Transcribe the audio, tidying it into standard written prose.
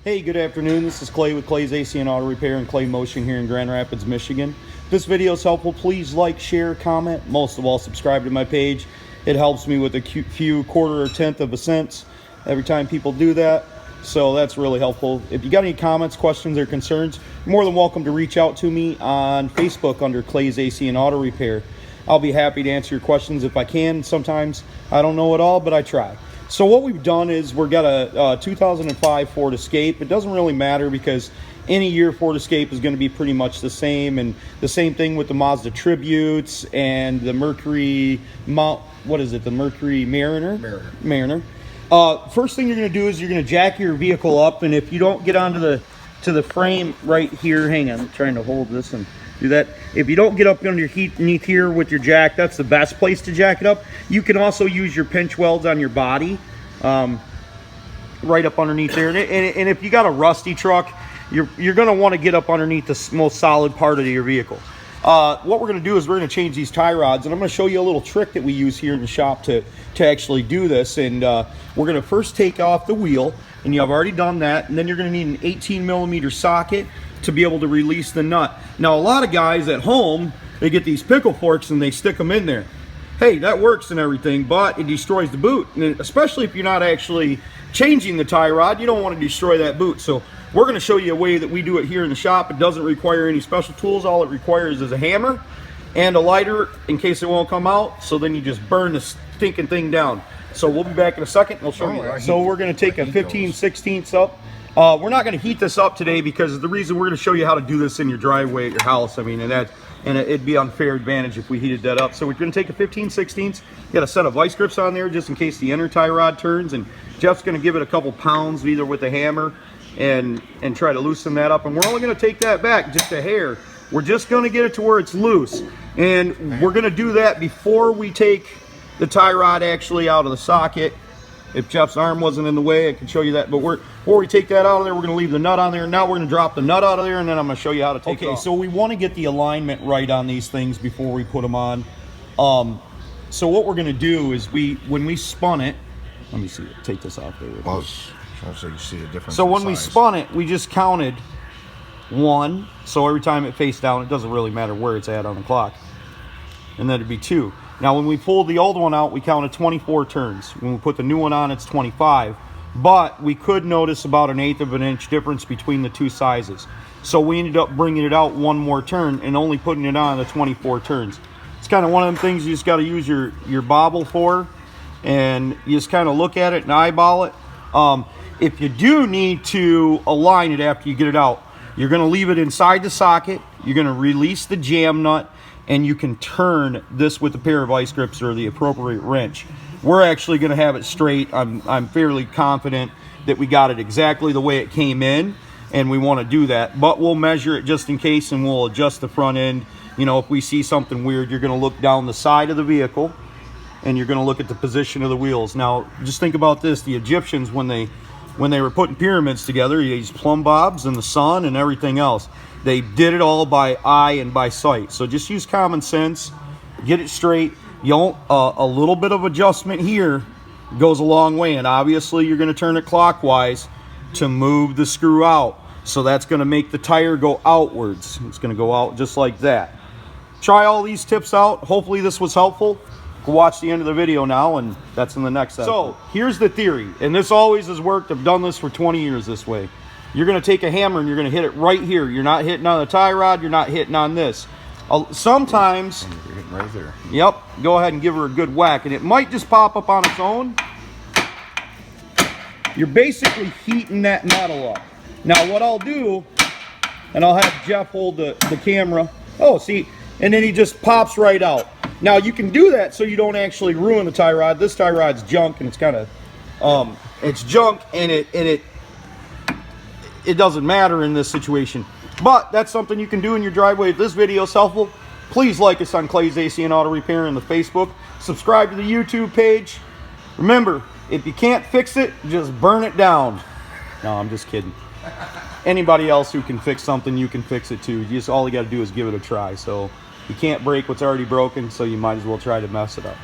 Hey, good afternoon. This is Clay with Clay's AC and Auto Repair and Clay Motion here in Grand Rapids, Michigan. If this video is helpful, please like, share, comment. Most of all, subscribe to my page. It helps me with a few quarter or tenth of a cent every time people do that. So that's really helpful. If you got any comments, questions, or concerns, you're more than welcome to reach out to me on Facebook under Clay's AC and Auto Repair. I'll be happy to answer your questions if I can. Sometimes I don't know it all, but I try. So what we've done is we've got a 2005 Ford Escape. It doesn't really matter because any year Ford Escape is going to be pretty much the same, and the same thing with the Mazda Tributes and the Mercury the Mercury Mariner. First thing you're going to do is you're going to jack your vehicle up, and if you don't get onto the frame right here, hang on, I'm trying to hold this and do that. If you don't get up underneath here with your jack, that's the best place to jack it up. You can also use your pinch welds on your body, right up underneath there. And if you got a rusty truck, you're going to want to get up underneath the most solid part of your vehicle. What we're going to do is we're going to change these tie rods, and I'm going to show you a little trick that we use here in the shop to actually do this. And we're going to first take off the wheel, and you have already done that, and then you're going to need an 18 millimeter socket to be able to release the nut. Now, a lot of guys at home, they get these pickle forks and they stick them in there. Hey, that works and everything, but it destroys the boot. And especially if you're not actually changing the tie rod, you don't want to destroy that boot. So we're going to show you a way that we do it here in the shop. It doesn't require any special tools. All it requires is a hammer and a lighter in case it won't come out. So then you just burn the stinking thing down. So we'll be back in a second and we'll show you that. So we're going to take a 15/16 up. We're not going to heat this up today because the reason we're going to show you how to do this in your driveway at your house. I mean, it'd be unfair advantage if we heated that up. So we're going to take a 15/16. Got a set of vice grips on there just in case the inner tie rod turns, and Jeff's going to give it a couple pounds either with a hammer and try to loosen that up. And we're only going to take that back just a hair. We're just going to get it to where it's loose, and we're going to do that before we take the tie rod actually out of the socket. If Jeff's arm wasn't in the way, I could show you that. But before we take that out of there, we're going to leave the nut on there. Now we're going to drop the nut out of there, and then I'm going to show you how to take it off. Okay, so we want to get the alignment right on these things before we put them on. So what we're going to do is when we spun it, let me see it. Take this off there. Well, so you see the difference. So when we spun it, we just counted 1. So every time it faced down, it doesn't really matter where it's at on the clock. And then it'd be 2. Now, when we pulled the old one out, we counted 24 turns. When we put the new one on, it's 25. But we could notice about 1/8 of an inch difference between the two sizes. So we ended up bringing it out 1 more turn and only putting it on the 24 turns. It's kind of one of them things you just got to use your bobble for, and you just kind of look at it and eyeball it. If you do need to align it after you get it out, you're going to leave it inside the socket. You're going to release the jam nut, and you can turn this with a pair of vice grips or the appropriate wrench. We're actually going to have it straight. I'm fairly confident that we got it exactly the way it came in, and we want to do that. But we'll measure it just in case, and we'll adjust the front end. You know, if we see something weird, you're going to look down the side of the vehicle, and you're going to look at the position of the wheels. Now, just think about this. The Egyptians, when they were putting pyramids together, these plumb bobs and the sun and everything else, they did it all by eye and by sight. So just use common sense, get it straight. A little bit of adjustment here goes a long way, and obviously you're going to turn it clockwise to move the screw out. So that's going to make the tire go outwards. It's going to go out just like that. Try all these tips out. Hopefully this was helpful. Go watch the end of the video now, and that's in the next episode. So here's the theory, and this always has worked. I've done this for 20 years this way. You're going to take a hammer and you're going to hit it right here. You're not hitting on the tie rod. You're not hitting on this. Sometimes, you're hitting right there. Yep, go ahead and give her a good whack, and it might just pop up on its own. You're basically heating that metal up. Now what I'll do, and I'll have Jeff hold the camera. Oh, see, and then he just pops right out. Now you can do that so you don't actually ruin the tie rod. This tie rod's junk, and it's kind of, it's junk, and it doesn't matter in this situation. But that's something you can do in your driveway. If this video is helpful, please like us on Clay's AC and Auto Repair on the Facebook. Subscribe to the YouTube page. Remember, if you can't fix it, just burn it down. No, I'm just kidding. Anybody else who can fix something, you can fix it too. All you got to do is give it a try. So you can't break what's already broken, so you might as well try to mess it up.